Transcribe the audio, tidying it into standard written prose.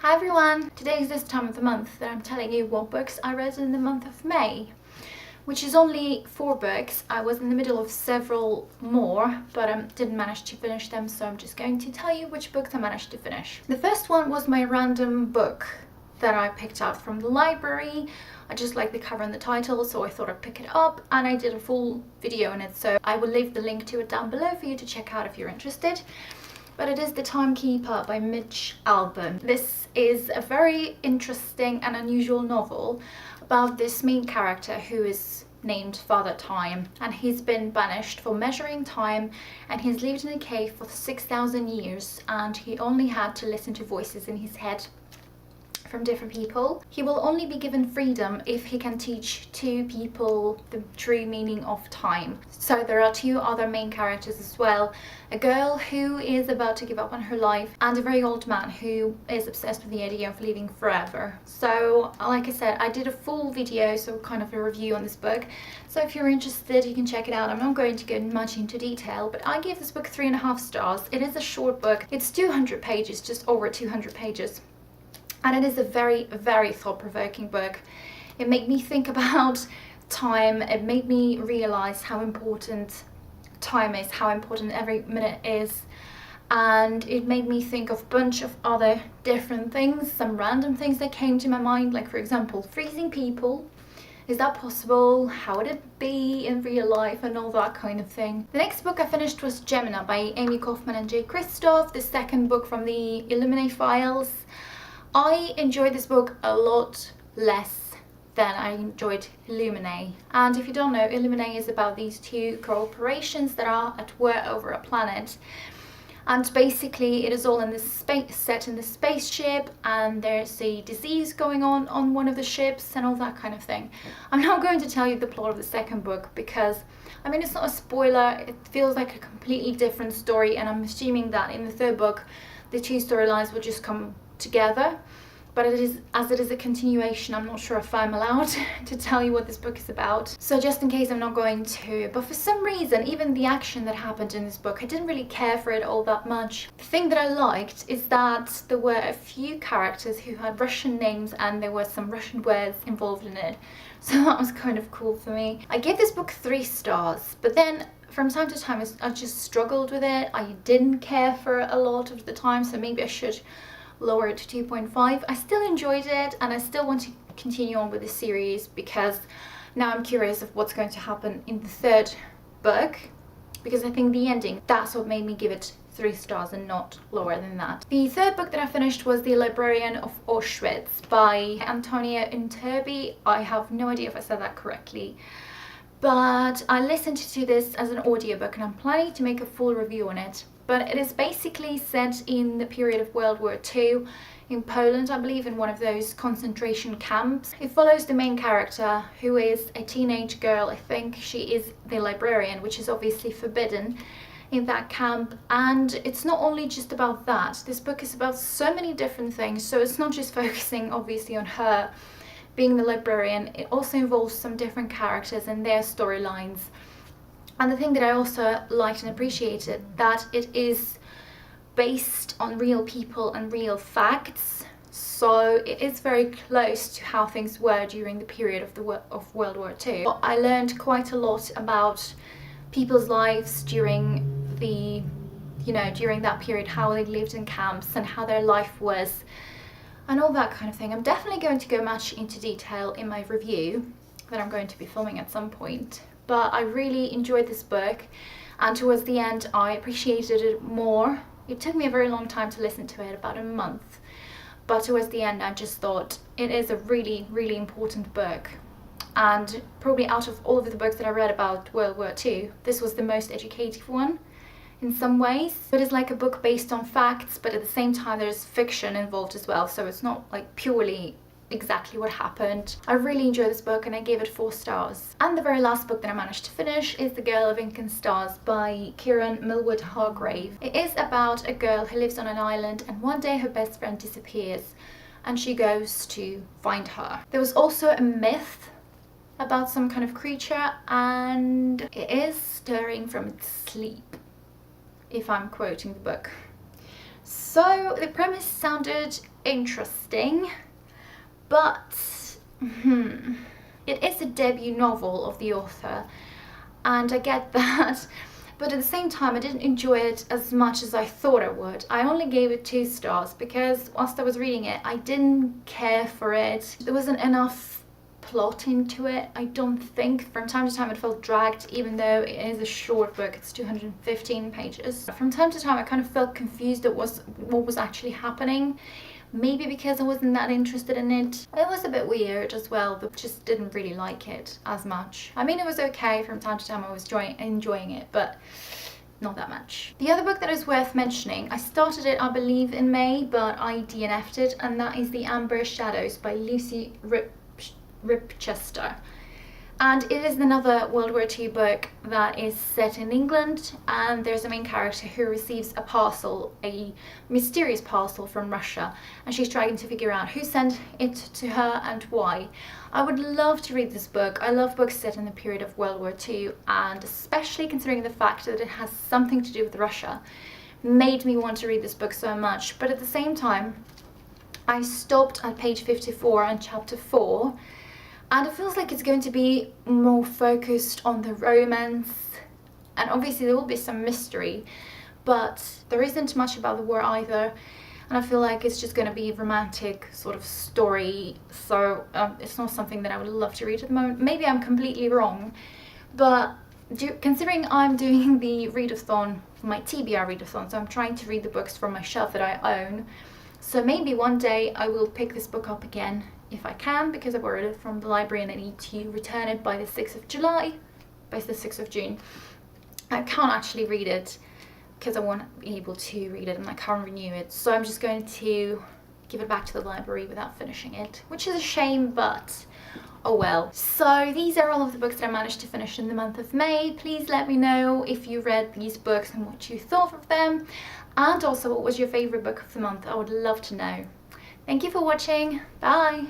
Hi everyone! Today is this time of the month that I'm telling you what books I read in the month of May, which is only 4 books. I was in the middle of several more, but didn't manage to finish them, so I'm just going to tell you which books I managed to finish. The first one was my random book that I picked out from the library. I just like the cover and the title, so I thought I'd pick it up, and I did a full video on it, so I will leave the link to it down below for you to check out if you're interested. But it is The Timekeeper by Mitch Albom. This is a very interesting and unusual novel about this main character who is named Father Time, and he's been banished for measuring time, and he's lived in a cave for 6,000 years, and he only had to listen to voices in his head from different people. He will only be given freedom if he can teach 2 people the true meaning of time. So there are 2 other main characters as well. A girl who is about to give up on her life, and a very old man who is obsessed with the idea of living forever. So like I said, I did a full video, so kind of a review on this book. So if you're interested, you can check it out. I'm not going to go much into detail, but I gave this book 3.5 stars. It is a short book. It's 200 pages, just over 200 pages. And it is a very, very thought-provoking book. It made me think about time. It made me realize how important time is, how important every minute is. And it made me think of a bunch of other different things, some random things that came to my mind, like for example, freezing people. Is that possible? How would it be in real life, and all that kind of thing. The next book I finished was Gemina by Amy Kaufman and Jay Kristoff, the second book from the Illuminae files. I enjoyed this book a lot less than I enjoyed Illuminae. And if you don't know, Illuminae is about these 2 corporations that are at war over a planet. And basically it is all in this space, set in the spaceship, and there's a disease going on one of the ships and all that kind of thing. I'm not going to tell you the plot of the second book because, I mean, it's not a spoiler. It feels like a completely different story, and I'm assuming that in the third book the 2 storylines will just come together. But it is a continuation, I'm not sure if I'm allowed to tell you what this book is about, so just in case I'm not going to. But for some reason, even the action that happened in this book, I didn't really care for it all that much. The thing that I liked is that there were a few characters who had Russian names, and there were some Russian words involved in it, so that was kind of cool for me. I gave this book 3 stars, but then from time to time I just struggled with it. I didn't care for it a lot of the time, so maybe I should lower it to 2.5. I still enjoyed it, and I still want to continue on with the series because now I'm curious of what's going to happen in the third book, because I think the ending, that's what made me give it 3 stars and not lower than that. The third book that I finished was The Librarian of Auschwitz by Antonia Unterby. I have no idea if I said that correctly, but I listened to this as an audiobook, and I'm planning to make a full review on it. But it is basically set in the period of World War II in Poland, I believe, in one of those concentration camps. It follows the main character, who is a teenage girl. I think she is the librarian, which is obviously forbidden in that camp. And it's not only just about that. This book is about so many different things, so it's not just focusing obviously on her being the librarian. It also involves some different characters and their storylines. And the thing that I also liked and appreciated, that it is based on real people and real facts. So it is very close to how things were during the period of World War II. I learned quite a lot about people's lives during during that period, how they lived in camps and how their life was and all that kind of thing. I'm definitely going to go much into detail in my review that I'm going to be filming at some point. But I really enjoyed this book, and towards the end I appreciated it more. It took me a very long time to listen to it, about a month, but towards the end I just thought it is a really, really important book. And probably out of all of the books that I read about World War II, this was the most educative one in some ways. It is like a book based on facts, but at the same time there's fiction involved as well, so it's not like purely exactly what happened. I really enjoyed this book, and I gave it 4 stars. And the very last book that I managed to finish is The Girl of Ink and Stars by Kieran Millwood Hargrave. It is about a girl who lives on an island, and one day her best friend disappears and she goes to find her. There was also a myth about some kind of creature, and it is stirring from its sleep, if I'm quoting the book. So the premise sounded interesting, but it is a debut novel of the author, and I get that. But at the same time, I didn't enjoy it as much as I thought I would. I only gave it 2 stars because whilst I was reading it, I didn't care for it. There wasn't enough plot into it, I don't think. From time to time it felt dragged, even though it is a short book. It's 215 pages. From time to time I kind of felt confused at what was actually happening. Maybe because I wasn't that interested in it. It was a bit weird as well, but just didn't really like it as much. I mean, it was okay from time to time. I was enjoying it, but not that much. The other book that is worth mentioning, I started it I believe in May, but I DNF'd it, and that is The Amber Shadows by Lucy Ripchester. And it is another World War II book that is set in England, and there's a main character who receives a parcel, a mysterious parcel from Russia, and she's trying to figure out who sent it to her and why. I would love to read this book. I love books set in the period of World War II, and especially considering the fact that it has something to do with Russia, made me want to read this book so much. But at the same time, I stopped at page 54 and chapter 4, and it feels like it's going to be more focused on the romance, and obviously there will be some mystery, but there isn't much about the war either, and I feel like it's just going to be a romantic sort of story, so it's not something that I would love to read at the moment. Maybe I'm completely wrong, but considering I'm doing the readathon, my TBR readathon, so I'm trying to read the books from my shelf that I own, so maybe one day I will pick this book up again if I can, because I borrowed it from the library and I need to return it by the 6th of July, by the 6th of June. I can't actually read it because I won't be able to read it and I can't renew it, so I'm just going to give it back to the library without finishing it, which is a shame, but oh well. So these are all of the books that I managed to finish in the month of May. Please let me know if you read these books and what you thought of them, and also what was your favourite book of the month. I would love to know. Thank you for watching. Bye!